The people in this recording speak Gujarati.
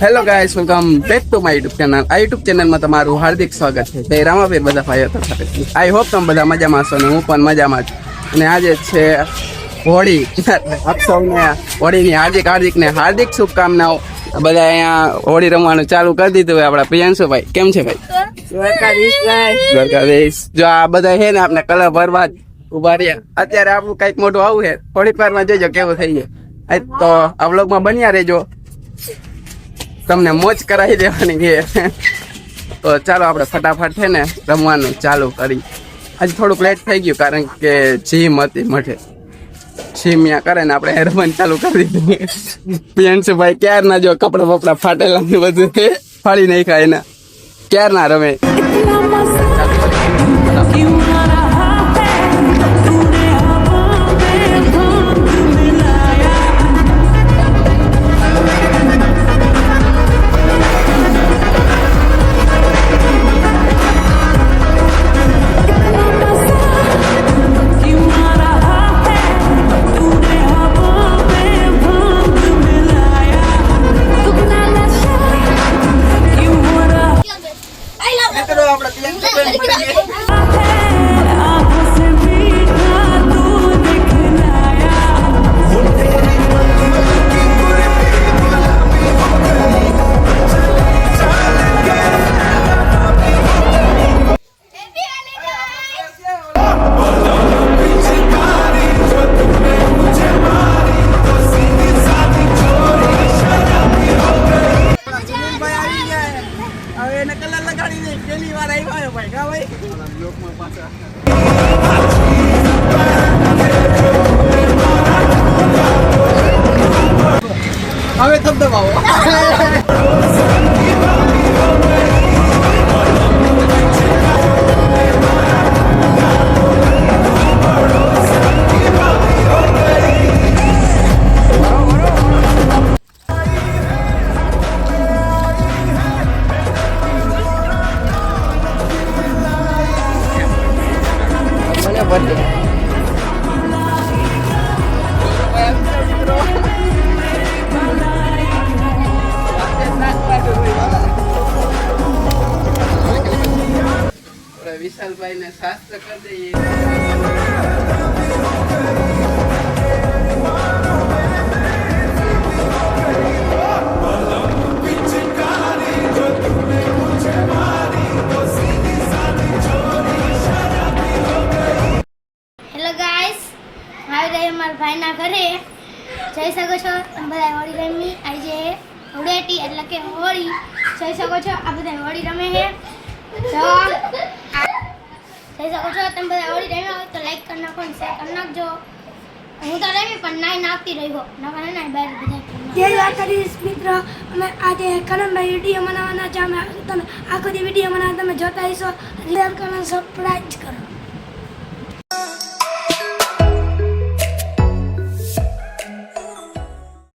Hello guys, welcome back to my YouTube channel. આ યુટ્યુબ ચેનલમાં તમારું હાર્દિક સ્વાગત છે. જય રામાપીર બધા ભાઈઓ સાથે. આઈ હોપ તમે બધા મજામાં હશો ને હું પણ મજામાં છું. અને આજે છે હોળી. આપ સૌને હોળીની હાર્દિક શુભકામનાઓ. બધા અહીંયા હોળી રમવાનું ચાલુ કરી દીધું હોય. આપણા પ્રિયાંશુભાઈ કેમ છે ભાઈ? દ્વારકાધીશ. જો આ બધા છે ને આપણે કલર ભરવા ઉભા રહ્યા. અત્યારે આપણું કઈક મોટું આવું છે, થોડીક વારમાં જોઈજો કેવું થઈ જાય. તો આ વ્લોગમાં બન્યા રહેજો, તમને મોજ કરાવી દેવાની છે. તો ચાલો આપણે ફટાફટ છે ને રમવાનું ચાલુ કરી. આજે થોડુંક લેટ થઈ ગયું કારણ કે જીમ હતી મઠે. જીમ ત્યાં કરે ને આપણે રમવાનું ચાલુ કરી દીધું. પ્રિયાંશુભાઈ ક્યારના જો કપડા બપડા ફાટેલા ને બધું ફાડી નાખ્યા એના. ક્યારના રમે. હવે ધબધબાવો. વિશાલભાઈ ને શાસ્ત્ર કરી દઈએ. હેલો ગાઈસ, હવે અમારા ભાઈના ઘરે જઈ શકો છો. તમે બધા હોળી રમી આજે હોળેટી એટલે કે હોળી જઈ શકો છો. આ બધા હોળી રમે છે તો જઈ શકો છો. તમે બધા હોળી રમ્યા હોય તો લાઈક કરી નાખો, શેર કરી નાખજો. હું તો રમી પણ નાઈ નાખતી રહ્યો નકર ના બહાર બધા. જય દ્વારકાધીશ મિત્રો, અમે આજે કરણભાઈ વિડીયો બનાવવાના છે. અમે તમે આખો દી વિડીયો બનાવવા તમે જોતા હશો. સબસ્ક્રાઇબ કરો.